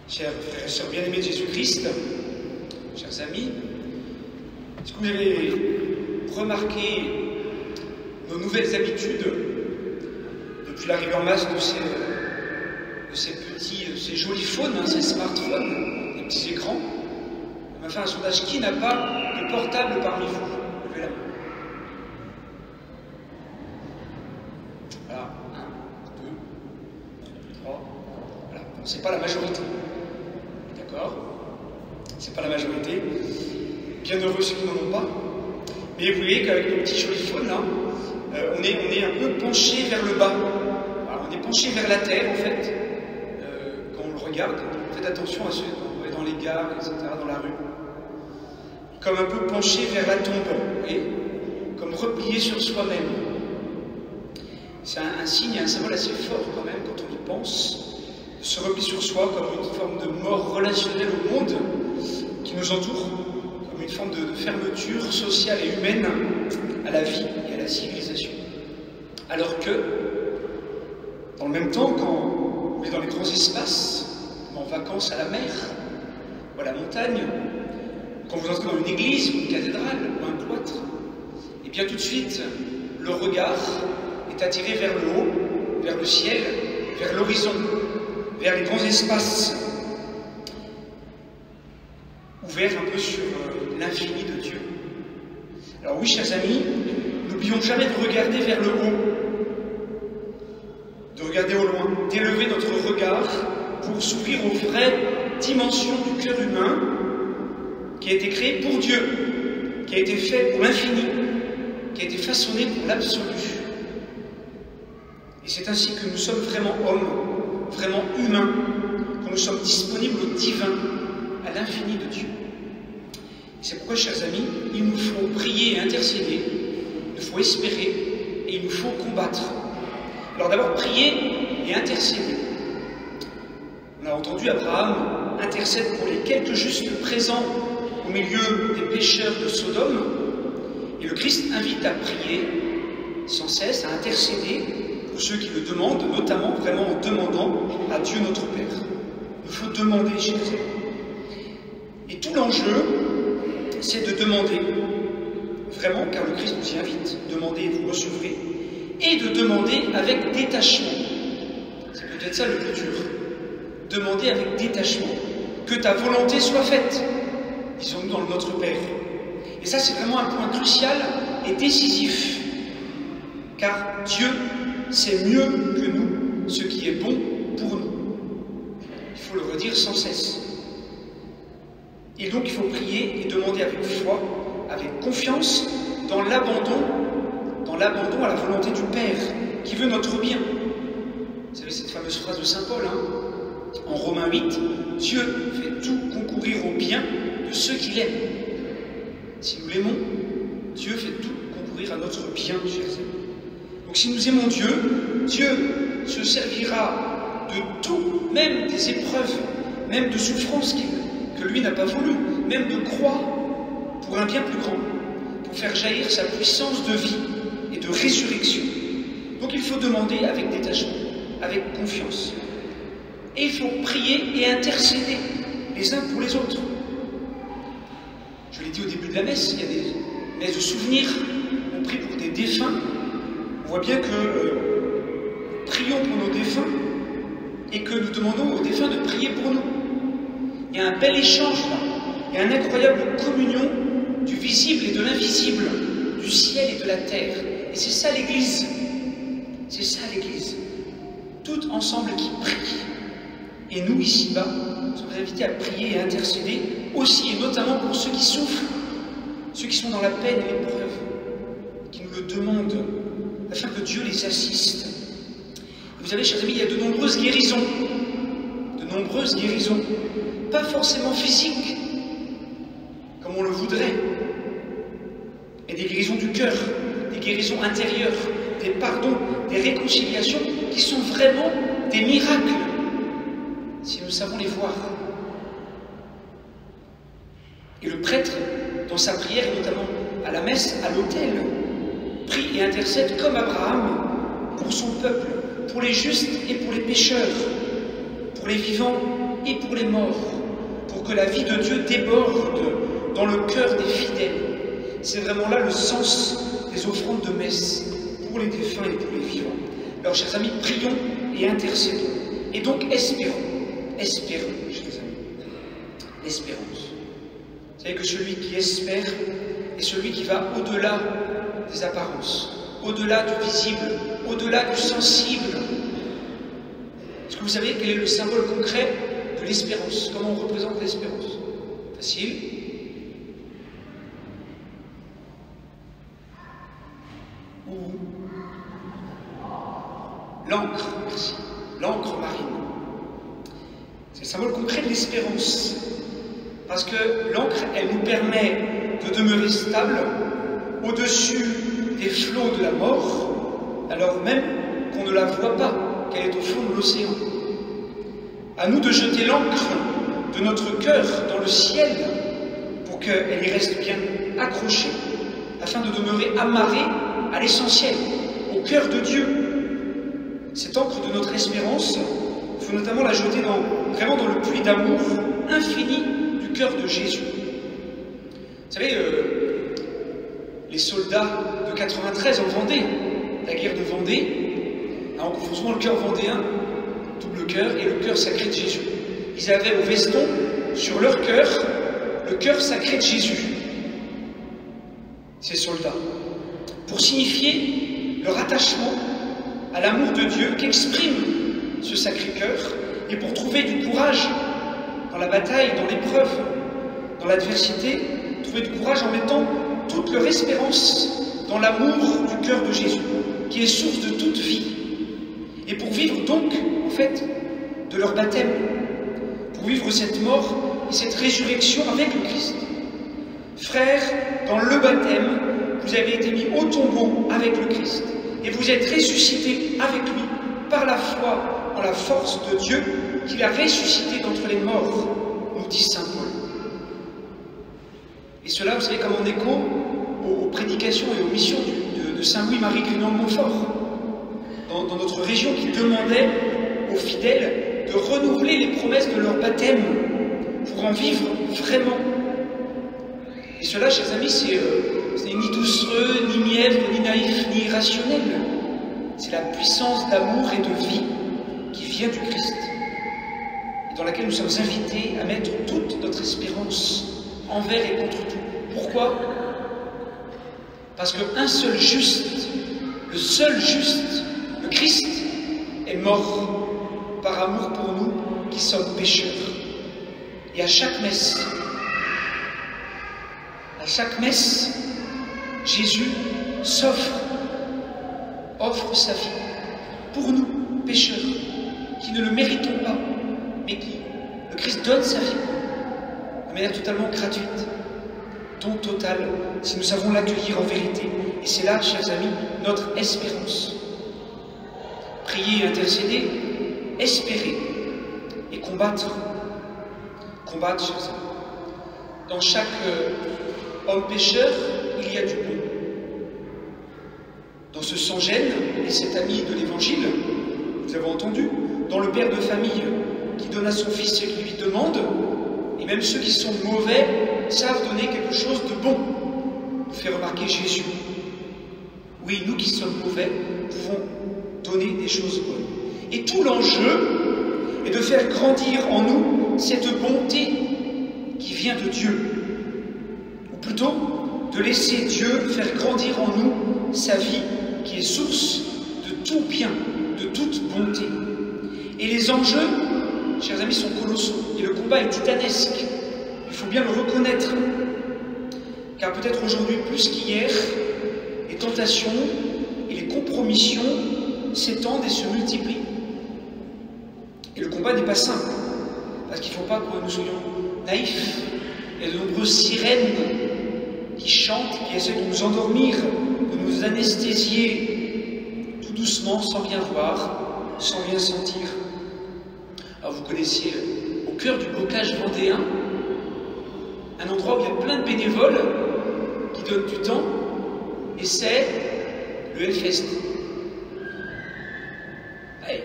Chers frères et sœurs bien-aimés de Jésus-Christ, chers amis, est-ce que vous avez remarqué nos nouvelles habitudes depuis l'arrivée en masse de ces jolis phones, ces smartphones, les petits écrans? On m'a fait un sondage. Qui n'a pas de portable parmi vous? Levez la main. Voilà, 1, 2, 3, voilà. C'est pas la majorité. D'accord? C'est pas la majorité. Bien heureux ceux qui n'en ont pas. Mais vous voyez qu'avec nos petits jolis phones là, on est un peu penché vers le bas. Alors, on est penché vers la terre en fait. Quand on le regarde, faites attention à ceux dans les gares, etc., dans la rue. Comme un peu penché vers la tombe, vous voyez, comme replié sur soi-même. C'est un signe, un symbole assez fort quand même quand on y pense, de se replier sur soi comme une forme de mort relationnelle au monde qui nous entoure, comme une forme de fermeture sociale et humaine à la vie et à la civilisation. Alors que, dans le même temps, quand vous êtes dans les grands espaces, en vacances à la mer, ou à la montagne, quand vous entrez dans une église, une cathédrale, ou un cloître, et bien tout de suite, le regard est attiré vers le haut, vers le ciel, vers l'horizon, vers les grands espaces, ouverts un peu sur l'infini de Dieu. Alors oui, chers amis, n'oublions jamais de regarder vers le haut, de regarder au loin, d'élever notre regard pour s'ouvrir aux vraies dimensions du cœur humain qui a été créé pour Dieu, qui a été fait pour l'infini, qui a été façonné pour l'absolu. Et c'est ainsi que nous sommes vraiment hommes, vraiment humains, que nous sommes disponibles au divin, à l'infini de Dieu. C'est pourquoi, chers amis, il nous faut prier et intercéder, il nous faut espérer et il nous faut combattre. Alors d'abord, prier et intercéder. On a entendu Abraham intercède pour les quelques justes présents au milieu des pécheurs de Sodome, et le Christ invite à prier sans cesse, à intercéder pour ceux qui le demandent, notamment vraiment en demandant à Dieu notre Père. Il faut demander, chers amis. Et tout l'enjeu, c'est de demander, vraiment, car le Christ nous y invite, demandez et vous recevrez, et de demander avec détachement. C'est peut-être ça le plus dur. Demander avec détachement. Que ta volonté soit faite, disons-nous dans le Notre Père. Et ça, c'est vraiment un point crucial et décisif. Car Dieu sait mieux que nous ce qui est bon pour nous. Il faut le redire sans cesse. Et donc, il faut prier et demander avec foi, avec confiance, dans l'abandon à la volonté du Père, qui veut notre bien. Vous savez cette fameuse phrase de saint Paul, en Romains 8, Dieu fait tout concourir au bien de ceux qu'il aime. Si nous l'aimons, Dieu fait tout concourir à notre bien, chers amis. Donc si nous aimons Dieu, Dieu se servira de tout, même des épreuves, même de souffrances que lui n'a pas voulu, même de croix, pour un bien plus grand, pour faire jaillir sa puissance de vie et de résurrection. Donc il faut demander avec détachement, avec confiance. Et il faut prier et intercéder les uns pour les autres. Je l'ai dit au début de la messe, il y a des messes de souvenirs, on prie pour des défunts. On voit bien que prions pour nos défunts et que nous demandons aux défunts de prier pour nous. Il y a un bel échange là, il y a une incroyable communion du visible et de l'invisible, du ciel et de la terre. Et c'est ça l'Église. C'est ça l'Église. Toutes ensemble qui prient. Et nous, ici-bas, nous sommes invités à prier et à intercéder aussi, et notamment pour ceux qui souffrent, ceux qui sont dans la peine et l'épreuve, qui nous le demandent, afin que Dieu les assiste. Et vous savez, chers amis, il y a de nombreuses guérisons. De nombreuses guérisons. Pas forcément physiques, comme on le voudrait, mais des guérisons du cœur, des guérisons intérieures, des pardons, des réconciliations qui sont vraiment des miracles, si nous savons les voir. Et le prêtre, dans sa prière, et notamment à la messe, à l'autel, prie et intercède comme Abraham pour son peuple, pour les justes et pour les pécheurs, pour les vivants et pour les morts, pour que la vie de Dieu déborde dans le cœur des fidèles. C'est vraiment là le sens des offrandes de messe, pour les défunts et pour les vivants. Alors, chers amis, prions et intercédons. Et donc, espérons, chers amis, l'espérance. Vous savez que celui qui espère est celui qui va au-delà des apparences, au-delà du visible, au-delà du sensible. Est-ce que vous savez quel est le symbole concret de l'espérance? Comment on représente l'espérance? Facile. L'encre, merci. L'encre marine. C'est le symbole concret de l'espérance. Parce que l'encre, elle nous permet de demeurer stable au-dessus des flots de la mort, alors même qu'on ne la voit pas, qu'elle est au fond de l'océan. À nous de jeter l'encre de notre cœur dans le ciel pour qu'elle y reste bien accrochée, afin de demeurer amarrée à l'essentiel, au cœur de Dieu. Cette encre de notre espérance, il faut notamment la jeter vraiment dans le puits d'amour infini du cœur de Jésus. Vous savez, les soldats de 93 en Vendée, la guerre de Vendée, on confond souvent le cœur vendéen, double cœur, et le cœur sacré de Jésus. Ils avaient au veston, sur leur cœur, le cœur sacré de Jésus. Ces soldats, pour signifier leur attachement à l'amour de Dieu qu'exprime ce sacré cœur, et pour trouver du courage dans la bataille, dans l'épreuve, dans l'adversité, trouver du courage en mettant toute leur espérance dans l'amour du cœur de Jésus, qui est source de toute vie. Et pour vivre donc, en fait, de leur baptême, pour vivre cette mort et cette résurrection avec le Christ. Frères, dans le baptême, vous avez été mis au tombeau avec le Christ, et vous êtes ressuscités avec lui par la foi en la force de Dieu qui l'a ressuscité d'entre les morts, nous dit saint Paul. Et cela, vous savez, comme en écho aux prédications et aux missions de saint Louis-Marie Grignon de Montfort, dans notre région, qui demandait aux fidèles de renouveler les promesses de leur baptême pour en vivre vraiment. Et cela, chers amis, c'est ni doucereux, ni mièvre, ni naïf, ni irrationnel. C'est la puissance d'amour et de vie qui vient du Christ, et dans laquelle nous sommes invités à mettre toute notre espérance envers et contre tout. Pourquoi? Parce qu'un seul juste, le seul juste, le Christ, est mort par amour pour nous qui sommes pécheurs. Et à chaque messe, Jésus offre sa vie pour nous, pécheurs, qui ne le méritons pas, mais qui, le Christ donne sa vie de manière totalement gratuite, don total, si nous savons l'accueillir en vérité. Et c'est là, chers amis, notre espérance. Prier et intercéder, espérer et combattre. Combattre, chers amis. Dans chaque homme pécheur, il y a du bon. Dans ce sans-gêne, et cet ami de l'Évangile, vous avez entendu, dans le père de famille qui donne à son fils ce qu'il lui demande, et même ceux qui sont mauvais savent donner quelque chose de bon, nous fait remarquer Jésus. Oui, nous qui sommes mauvais, pouvons donner des choses bonnes. Et tout l'enjeu est de faire grandir en nous cette bonté qui vient de Dieu, ou plutôt de laisser Dieu faire grandir en nous sa vie qui est source de tout bien, de toute bonté. Et les enjeux, chers amis, sont colossaux, et le combat est titanesque. Il faut bien le reconnaître, car peut-être aujourd'hui plus qu'hier, les tentations et les compromissions s'étendent et se multiplient. Et le combat n'est pas simple, parce qu'il ne faut pas que nous soyons naïfs. Il y a de nombreuses sirènes qui chantent, qui essaient de nous endormir, de nous anesthésier tout doucement, sans rien voir, sans rien sentir. Alors vous connaissiez au cœur du bocage vendéen, un endroit où il y a plein de bénévoles qui donnent du temps, et c'est le Hellfest. Ouais,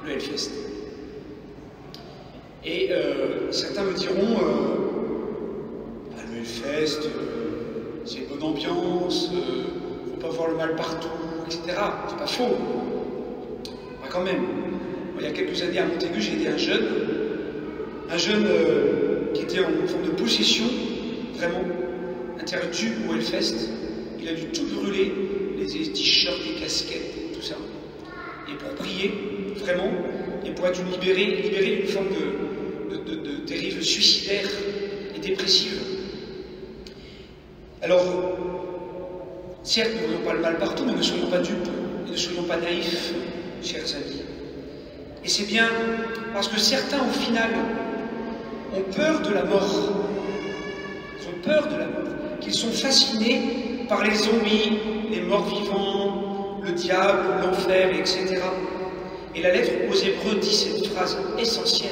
le Hellfest. Et certains me diront, le Hellfest, c'est bonne ambiance, faut pas voir le mal partout, etc. C'est pas faux. Pas quand même. Il y a quelques années à Montaigu, j'ai aidé un jeune qui était en forme de possession, vraiment, interdit au Hellfest. Il a dû tout brûler, les t-shirts, les casquettes, tout ça. Et pour prier, vraiment, et pour être libéré d'une forme de dérive suicidaire et dépressive. Alors, certes, nous ne voyons pas le mal partout, mais ne soyons pas dupes, et ne soyons pas naïfs, chers amis. Et c'est bien parce que certains, au final, ont peur de la mort. Ils ont peur de la mort, qu'ils sont fascinés par les zombies, les morts vivants, le diable, l'enfer, etc. Et la lettre aux Hébreux dit cette phrase essentielle.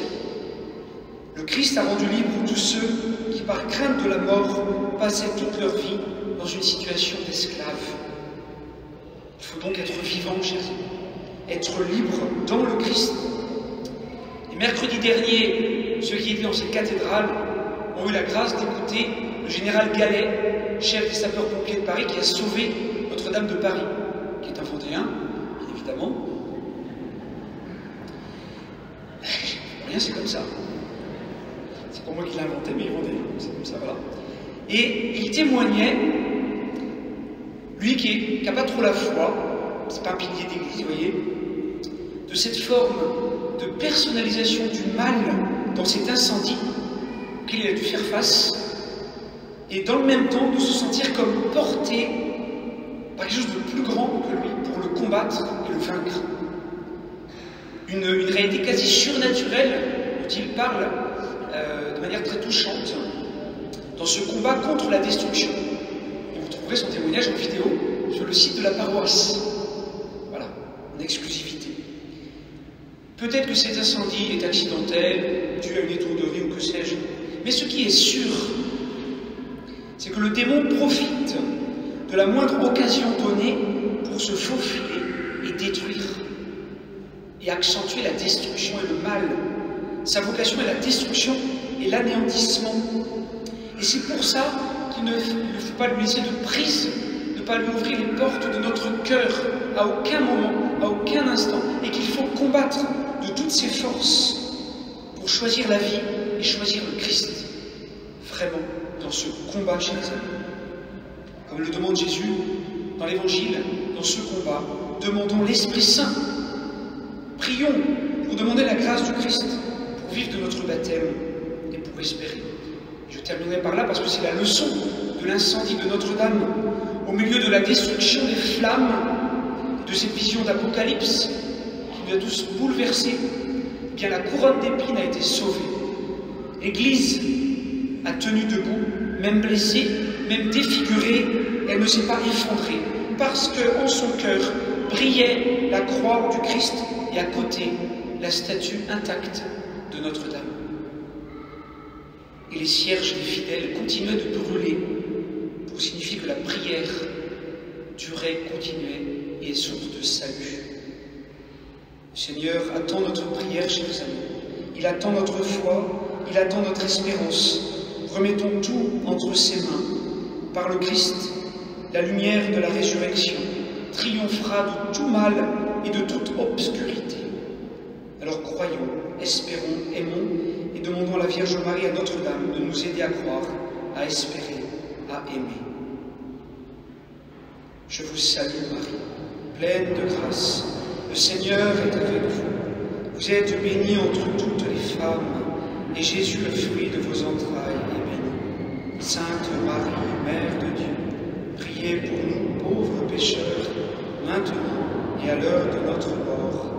Le Christ a rendu libre tous ceux qui, par crainte de la mort, passaient toute leur vie dans une situation d'esclave. Il faut donc être vivant, chers amis, être libre dans le Christ. Et mercredi dernier, ceux qui étaient dans cette cathédrale ont eu la grâce d'écouter le général Gallet, chef des sapeurs-pompiers de Paris, qui a sauvé Notre-Dame de Paris, qui est un Vendéen, bien évidemment. Rien, c'est comme ça. C'est pas moi qui l'ai inventé, mais il est Vendéen, c'est comme ça, voilà. Et il témoignait, lui qui n'a pas trop la foi, c'est pas un pilier d'église, vous voyez, de cette forme de personnalisation du mal dans cet incendie auquel il a dû faire face, et dans le même temps de se sentir comme porté par quelque chose de plus grand que lui pour le combattre et le vaincre. Une réalité quasi surnaturelle dont il parle de manière très touchante dans ce combat contre la destruction. Et vous trouverez son témoignage en vidéo sur le site de la paroisse. Voilà, en exclusivité. Peut-être que cet incendie est accidentel, dû à une étourderie ou que sais-je, mais ce qui est sûr, c'est que le démon profite de la moindre occasion donnée pour se faufiler et détruire, et accentuer la destruction et le mal. Sa vocation est la destruction et l'anéantissement. Et c'est pour ça qu'il ne faut pas lui laisser de prise, ne pas lui ouvrir les portes de notre cœur à aucun moment, à aucun instant, et qu'il faut combattre de toutes ses forces pour choisir la vie et choisir le Christ. Vraiment, dans ce combat, chers amis. Comme le demande Jésus dans l'Évangile, dans ce combat, demandons l'Esprit Saint. Prions pour demander la grâce du Christ, pour vivre de notre baptême et pour espérer. Je terminerai par là parce que c'est la leçon de l'incendie de Notre-Dame, au milieu de la destruction des flammes, de cette vision d'Apocalypse qui nous a tous bouleversés. Eh bien, la couronne d'épines a été sauvée. L'Église a tenu debout, même blessée, même défigurée, elle ne s'est pas effondrée, parce qu'en son cœur brillait la croix du Christ et à côté la statue intacte de Notre-Dame. Et les cierges des fidèles continuaient de brûler pour signifier que la prière durait, continuait et est source de salut. Le Seigneur attend notre prière, chers amis. Il attend notre foi, il attend notre espérance. Remettons tout entre ses mains. Par le Christ, la lumière de la résurrection triomphera de tout mal et de toute obscurité. Alors croyons, espérons, aimons et demandons à la Vierge Marie, à Notre-Dame, de nous aider à croire, à espérer, à aimer. Je vous salue Marie, pleine de grâce. Le Seigneur est avec vous. Vous êtes bénie entre toutes les femmes, et Jésus, le fruit de vos entrailles, est béni. Sainte Marie, Mère de Dieu, priez pour nous pauvres pécheurs, maintenant et à l'heure de notre mort.